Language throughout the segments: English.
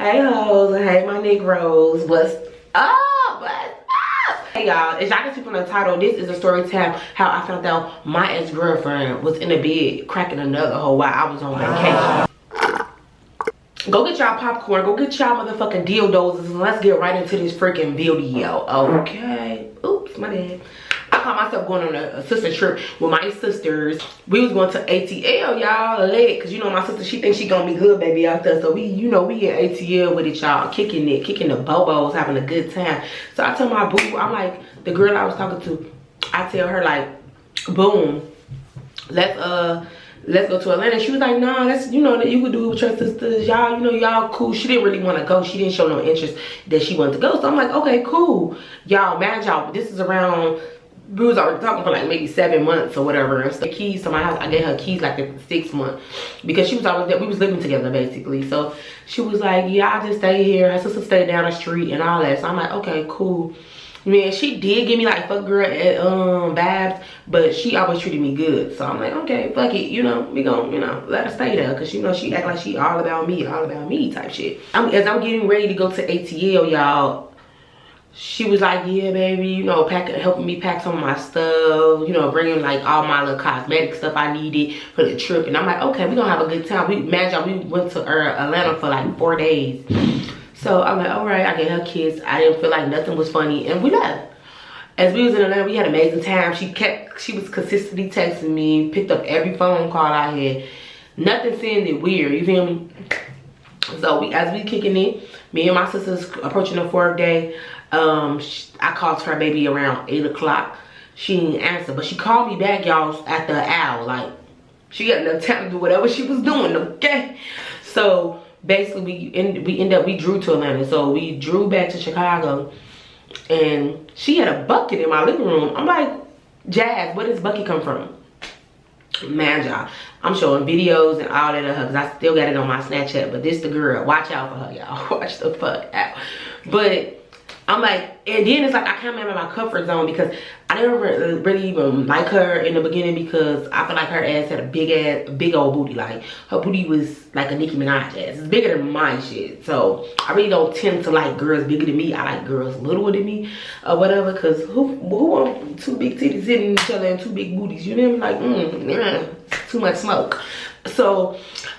Hey hoes, hey my Negroes, what's up, what's up? Hey y'all, as y'all can see from the title, this is a story time how I found out my ex-girlfriend was in the bed cracking another hoe while I was on vacation. Go get y'all popcorn, go get y'all motherfucking dildos, and let's get right into this freaking video, okay? Oops, my bad. I caught myself going on a sister trip with my sisters. We was going to ATL, y'all, lit, cause you know my sister, she thinks she gonna be good baby out there. So we, you know, we in ATL with it, y'all, kicking the bobos, having a good time. So I tell my boo, I'm like, the girl I was talking to, I tell her like, boom, let's go to Atlanta. She was like, nah, that's, you know, that you could do it with your sisters. Y'all, you know, y'all cool. She didn't really want to go. She didn't show no interest that she wanted to go. So I'm like, okay, cool. Y'all, mad y'all, this is around, we was already talking for like maybe 7 months or whatever. And the keys to my house, I gave her keys like the 6th month because she was always there. We was living together basically. So she was like, yeah, I'll just stay here. Her sister stayed down the street and all that. So I'm like, okay, cool. Man, she did give me like fuck girl at Babs, but she always treated me good. So I'm like, okay, fuck it, you know, we gon', you know, let her stay there, cause you know she act like she all about me type shit. As I'm getting ready to go to ATL, y'all, she was like, yeah, baby, you know, helping me pack some of my stuff, you know, bringing like all my little cosmetic stuff I needed for the trip. And I'm like, okay, we gonna have a good time. We went to Atlanta for like 4 days. So I'm like, all right, I get her kids. I didn't feel like nothing was funny, and we left. As we was in Atlanta, we had an amazing time. She was consistently texting me, picked up every phone call I had. Nothing sounded weird, you feel me? So as we kicking it, me and my sisters approaching the 4th day. I called her baby around 8 o'clock. She didn't answer, but she called me back, y'all, after an hour. Like, she got enough time to do whatever she was doing, okay? So basically we drew to Atlanta. So we drew back to Chicago, and she had a bucket in my living room. I'm like, Jazz, where does bucket come from? Man, y'all, I'm showing videos and all that of her because I still got it on my Snapchat. But this the girl. Watch out for her, y'all. Watch the fuck out. But I'm like, and then it's like I can't remember my comfort zone because I didn't really even like her in the beginning because I feel like her ass had a big old booty. Like, her booty was like a Nicki Minaj ass. It's bigger than my shit. So I really don't tend to like girls bigger than me. I like girls littler than me or whatever, because who want 2 big titties hitting each other and 2 big booties? You know what I mean? Like, too much smoke. So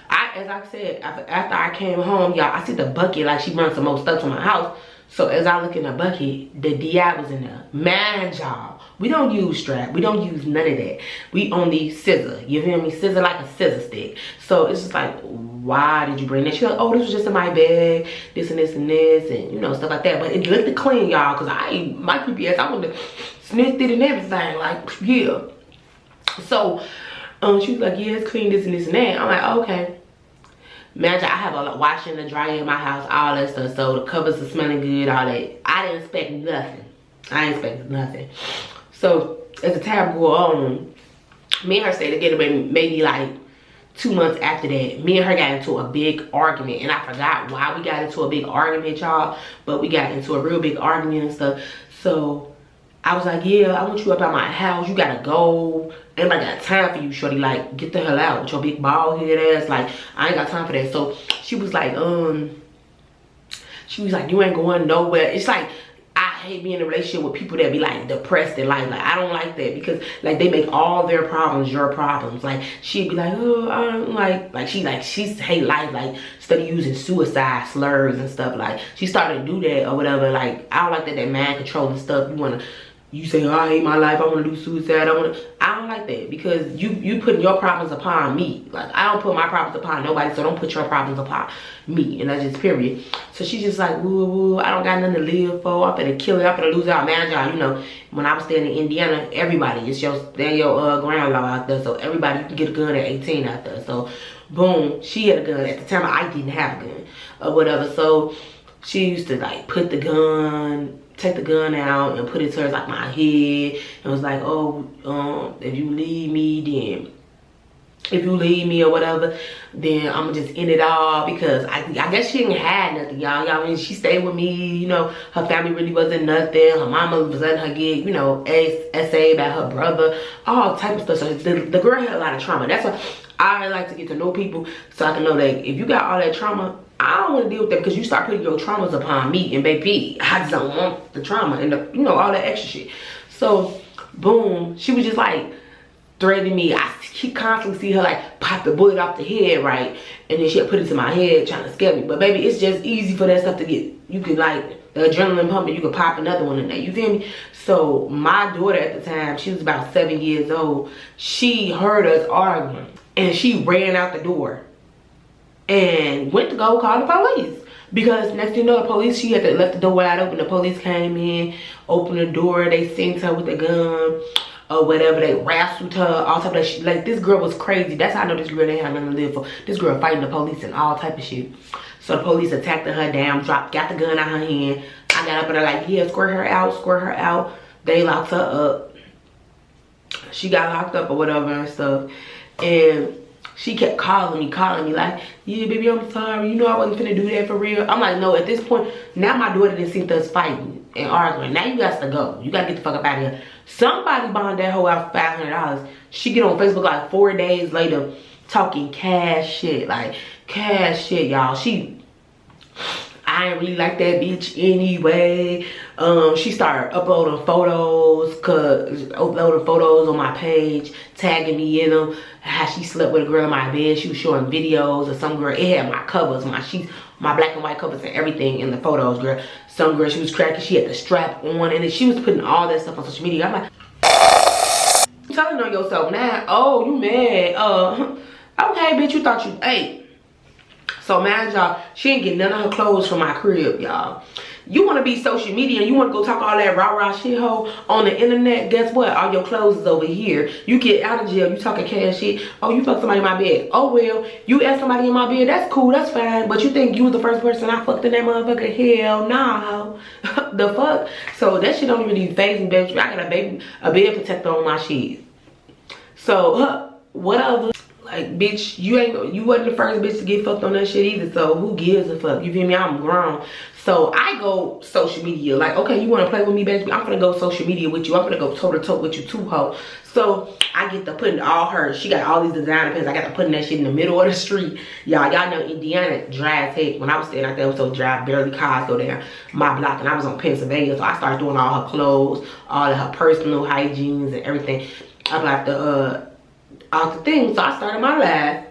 as I said, after I came home, y'all, I see the bucket like she runs some more stuff to my house. So as I look in the bucket, the DI was in there. Man, y'all, we don't use strap. We don't use none of that. We only scissor. You feel me? Scissor like a scissor stick. So it's just like, why did you bring that? She's like, oh, this was just in my bag. This and this and this, and you know, stuff like that. But it looked clean, y'all, because my creepy ass, I wanted to sniff it and everything. Like, yeah. So she was like, yeah, it's clean, this and this and that. I'm like, okay. Imagine I have a washer and dryer in my house, all that stuff, so the covers are smelling good, all that. I didn't expect nothing. I didn't expect nothing. So as the time go on, me and her stayed together maybe like 2 months after that. Me and her got into a big argument, and I forgot why we got into a big argument, y'all, but we got into a real big argument and stuff. So I was like, yeah, I want you up at my house. You gotta go. Anybody got time for you, shorty? Like, get the hell out with your big bald head ass. Like, I ain't got time for that. So she was like, you ain't going nowhere. It's like, I hate being in a relationship with people that be like depressed in life. Like, I don't like that because like they make all their problems your problems. Like, she'd be like, oh, I don't like she hate life, like study using suicide slurs and stuff. Like, she started to do that or whatever. Like, I don't like that mind controlling stuff. You say, oh, I hate my life, I want to do suicide, I don't like that because you putting your problems upon me. Like, I don't put my problems upon nobody, so don't put your problems upon me. And that's just period. So she's just like, woo, I don't got nothing to live for. I'm finna kill it, I'm finna lose out. Man, y'all, you know, when I was staying in Indiana, everybody, it's your ground law out there. So everybody can get a gun at 18 out there. So boom, she had a gun. At the time, I didn't have a gun or whatever. So she used to like take the gun out and put it towards like my head and was like, oh, if you leave me or whatever, then I'm gonna just end it all, because I guess she didn't have nothing, y'all. I mean, she stayed with me, you know, her family really wasn't nothing. Her mama was letting her get, you know, essay about her brother, all type of stuff. So the girl had a lot of trauma. That's why I like to get to know people, so I can know that if you got all that trauma, I don't want to deal with that because you start putting your traumas upon me, and baby, I just don't want the trauma and the, you know, all that extra shit. So, boom, she was just like threatening me. I constantly see her like pop the bullet off the head, right? And then she'll put it to my head trying to scare me. But baby, it's just easy for that stuff to get, you can like, the adrenaline pumping, you can pop another one in there, you feel me? So my daughter at the time, she was about 7 years old. She heard us arguing and she ran out the door and went to go call the police. Because next thing you know, the police, she had to left the door wide open. The police came in, opened the door, they seen her with a gun or whatever. They wrestled her, all type of shit. Like, this girl was crazy. That's how I know this girl didn't have nothing to live for. This girl fighting the police and all type of shit. So the police attacked her down, got the gun out her hand. I got up and they're like, yeah, squirt her out, squirt her out. They locked her up. She got locked up or whatever and stuff. And she kept calling me like, yeah, baby, I'm sorry. You know I wasn't finna do that for real. I'm like, no, at this point, now my daughter didn't see us fighting and arguing. Now you got to go. You got to get the fuck up out of here. Somebody bonded that hoe out for $500. She get on Facebook like 4 days later talking cash shit. Like, cash shit, y'all. I ain't really like that bitch anyway. She started uploading photos on my page, tagging me in them. How she slept with a girl in my bed. She was showing videos of some girl. It had my covers, my sheets, my black and white covers and everything in the photos, girl. Some girl, she was cracking. She had the strap on, and then she was putting all that stuff on social media. I'm like, you telling on yourself now? Oh, you mad? Okay, bitch, you thought you ate. So man, y'all, she ain't getting none of her clothes from my crib, y'all. You want to be social media and you want to go talk all that rah-rah shit hoe on the internet, guess what? All your clothes is over here. You get out of jail, you talking cash shit. Oh, you fucked somebody in my bed. Oh, well, you asked somebody in my bed, that's cool, that's fine. But you think you was the first person I fucked in that motherfucker? Hell no. The fuck? So that shit don't even even faze me, baby. I got a bed protector on my shit. So, whatever. Like, bitch, you wasn't the first bitch to get fucked on that shit either, so who gives a fuck? You feel me? I'm grown. So I go social media. Like, okay, you want to play with me, baby? I'm gonna go social media with you. I'm gonna go toe-to-toe with you too, ho. So I get to putting all her, she got all these designer pins. I got to putting that shit in the middle of the street. Y'all know Indiana dry as heck. When I was staying out there, it was so dry, barely cars go down my block, and I was on Pennsylvania. So I started doing all her clothes, all of her personal hygienes and everything. I'm like all the things. So I started my live.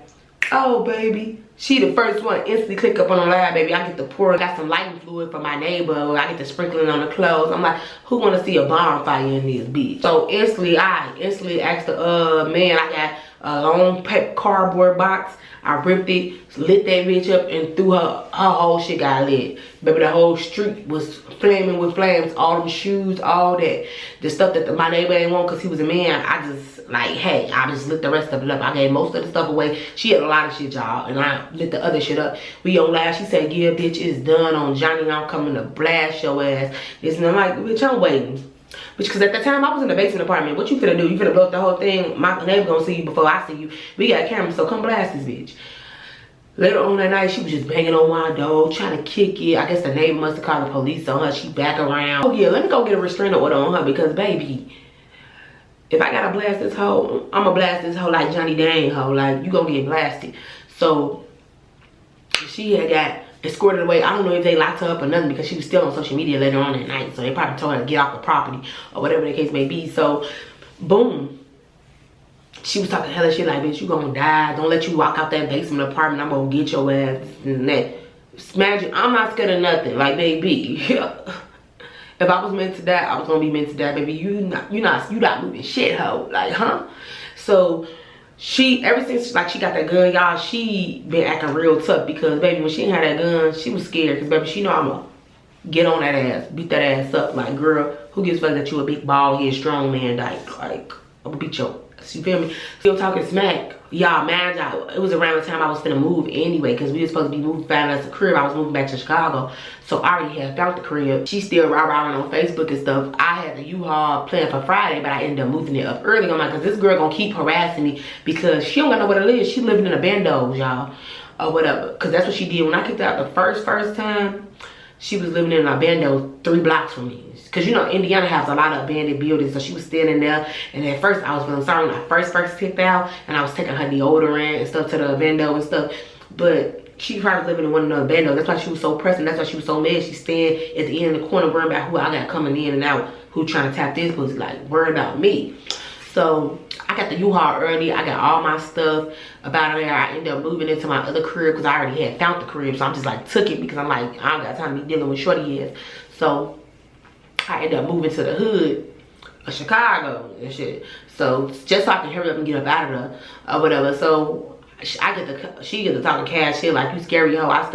Oh, baby. She the first one to instantly click up on the live, baby. I get to pour, got some lighting fluid for my neighbor. I get to sprinkling on the clothes. I'm like, who want to see a bonfire in this bitch? So I instantly asked the man, I got a long cardboard box. I ripped it, lit that bitch up, and threw her whole shit got lit. Baby, the whole street was flaming with flames. All them shoes, all that. The stuff that my neighbor didn't want because he was a man, I just, like, hey, I just lit the rest of it up. I gave most of the stuff away. She had a lot of shit, y'all, and I lit the other shit up. We on live. She said, yeah, bitch, it's done on Johnny. I'm coming to blast your ass. This, and I'm like, bitch, I'm waiting. Because at the time I was in the basement apartment. What you finna do? You finna blow up the whole thing? My neighbor gonna see you before I see you. We got cameras, so come blast this bitch. Later on that night, she was just banging on my door, trying to kick it. I guess the neighbor must have called the police on her. She back around. Oh yeah, let me go get a restraining order on her because baby, if I gotta blast this hoe, I'ma blast this hoe like Johnny Dang hoe. Like, you gonna get blasted. So she had got escorted away. I don't know if they locked her up or nothing because she was still on social media later on that night. So they probably told her to get off the property or whatever the case may be. So, boom. She was talking hella shit like, bitch, you gonna die. Don't let you walk out that basement apartment. I'm gonna get your ass and that. Imagine, I'm not scared of nothing. Like, baby, if I was meant to die, I was gonna be meant to die, baby. You not moving shit, hoe. Like, huh? So she, ever since like she got that gun, y'all, she been acting real tough because baby, when she had that gun, she was scared because baby, she know I'm gonna get on that ass, beat that ass up. Like, girl, who gives a fuck that you a big bald head strong man? Like I'm gonna beat your ass, you feel me? Still talking smack. Y'all, man, y'all, it was around the time I was finna move anyway because we was supposed to be moving, finding us a crib. I was moving back to Chicago, so I already had found the crib. She still rah-rahing on Facebook and stuff. I had the U-Haul planned for Friday, but I ended up moving it up early. I'm like, cause this girl gonna keep harassing me because she don't got nowhere to live. She living in a bando, y'all, or whatever. Cause that's what she did when I kicked her out the first time. She was living in a bando 3 blocks from me. Cause you know Indiana has a lot of abandoned buildings, so she was standing there. And at first I was feeling sorry when I first kicked out, and I was taking her deodorant and stuff to the bando and stuff. But she probably was living in one of the bandos. That's why she was so pressing. That's why she was so mad. She stand at the end of the corner worrying about who I got coming in and out, who trying to tap this pussy, like worried about me. So I got the U-Haul early. I got all my stuff about there. I ended up moving into my other crib because I already had found the crib. So I'm just like took it because I'm like, I don't got time to be dealing with shorty ass. So I ended up moving to the hood of Chicago and shit. So just so I can hurry up and get up out of there or whatever. So she get the talking cash shit like, you scary hoe. I've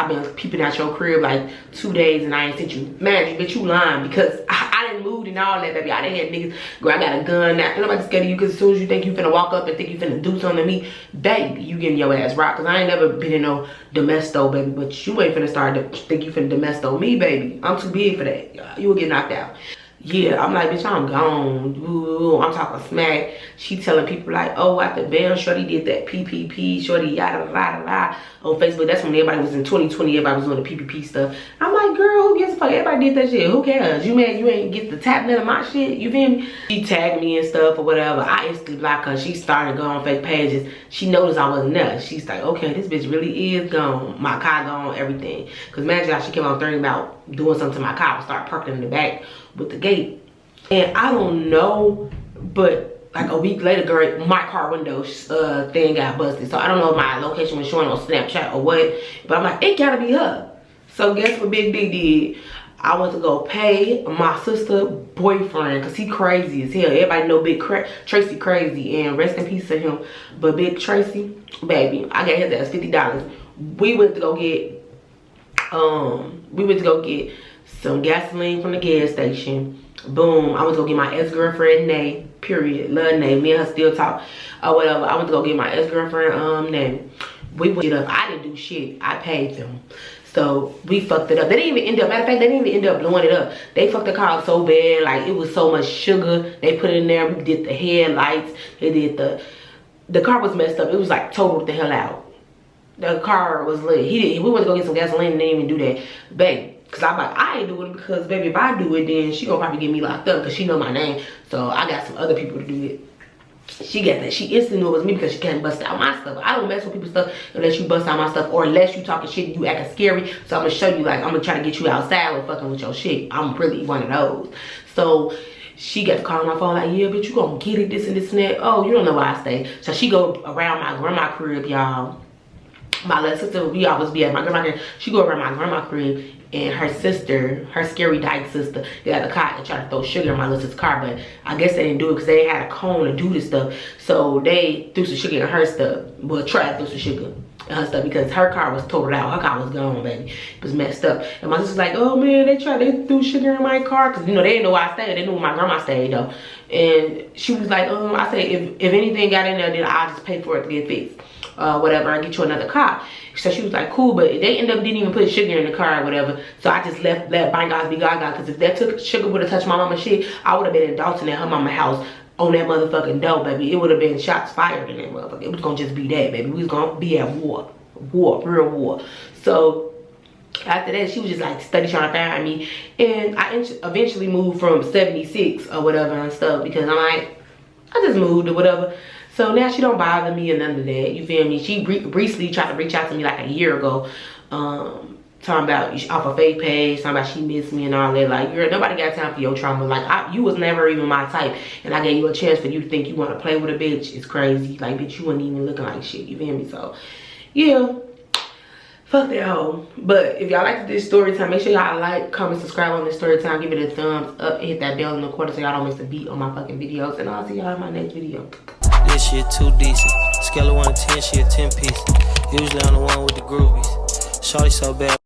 been peeping out your crib like 2 days and I ain't sent you. Man, bitch, you lying because I didn't move and all that, baby. I didn't have niggas, girl, I got a gun now. Ain't nobody scared of you because as soon as you think you finna walk up and think you finna do something to me, baby, you getting your ass rocked. Because I ain't never been in no domesto, baby. But you ain't finna start to think you finna domesto me, baby. I'm too big for that. You will get knocked out. Yeah, I'm like, bitch, I'm gone. Ooh, I'm talking smack. She telling people like, oh, after Bam, shorty did that PPP, shorty yada yada yada on Facebook. That's when everybody was in 2020, everybody was doing the PPP stuff. I'm like, girl, who gives a fuck? Everybody did that shit. Who cares? You mad you ain't get the tap none of my shit? You feel me? She tagged me and stuff or whatever. I instantly blocked her. She started going on fake pages. She noticed I wasn't there. She's like, okay, this bitch really is gone. My car gone, everything. Because imagine how she came on thinking about doing something to my car and start parking in the back with the gate. And I don't know, but like a week later, girl, my car window thing got busted. So I don't know if my location was showing on Snapchat or what, but I'm like, it gotta be her. So guess what Big D did? I went to go pay my sister boyfriend because he crazy as hell. Everybody know Big Tracy crazy, and rest in peace to him. But Big Tracy, baby, I got his ass $50. We went to go get some gasoline from the gas station. Boom, I went to go get my ex-girlfriend Nay, period. Love Nay, me and her still talk or whatever. I went to go get my ex-girlfriend Nay. We went up, I didn't do shit, I paid them. So we fucked it up. They didn't even end up, matter of fact, they didn't even end up blowing it up. They fucked the car up so bad, like it was so much sugar. They put it in there, we did the headlights, they did the car was messed up. It was like totaled the hell out. The car was lit. We went to go get some gasoline and didn't even do that. Babe. Cause I'm like, I ain't doing it because baby, if I do it, then she gonna probably get me locked up because she know my name. So I got some other people to do it. She got that. She instantly knew it was me because she can't bust out my stuff. I don't mess with people's stuff unless you bust out my stuff or unless you talking shit and you acting scary. So I'm gonna show you, like, I'm gonna try to get you outside with fucking with your shit. I'm really one of those. So she got to call my phone like, yeah, bitch, you gonna get it, this and this and that. Oh, you don't know where I stay. So she go around my grandma crib, y'all. My little sister, we always be at my grandma crib. She go around my grandma crib, and her sister, her scary dyke sister, they got a car and tried to throw sugar in my little sister's car, but I guess they didn't do it because they had a cone to do this stuff. So they threw some sugar in her stuff. Well, tried to throw some sugar in her stuff because her car was totaled out. Her car was gone, baby. It was messed up. And my sister's like, oh man, they threw sugar in my car because, you know, they didn't know where I stayed. They knew where my grandma stayed though. And she was like, I say, if anything got in there, then I'll just pay for it to get fixed. Whatever, I get you another car. So she was like, cool, but they ended up didn't even put sugar in the car or whatever. So I just let bygones be gaga, because if that took sugar would have touched my mama's shit, I would have been in Dalton at her mama's house on that motherfucking dough, baby. It would have been shots fired in that motherfucker. It was gonna just be that, baby. We was gonna be at war, real war. So after that, she was just like steady trying to find me, and I eventually moved from 76 or whatever and stuff because I'm like, I just moved or whatever. So now she don't bother me or none of that, you feel me? She recently tried to reach out to me like a year ago, talking about off a fake page, talking about she missed me and all that. Like, girl, nobody got time for your trauma. Like, you was never even my type, and I gave you a chance for you to think you want to play with a bitch. It's crazy. Like, bitch, you wasn't even looking like shit, you feel me? So, yeah. Fuck that hoe. But if y'all like this story time, make sure y'all like, comment, subscribe on this story time, give it a thumbs up, hit that bell in the corner so y'all don't miss a beat on my fucking videos, and I'll see y'all in my next video. This shit too decent. Scale of 1 to 10, she a 10 piece. Usually I'm the one with the groovies. Shorty so bad.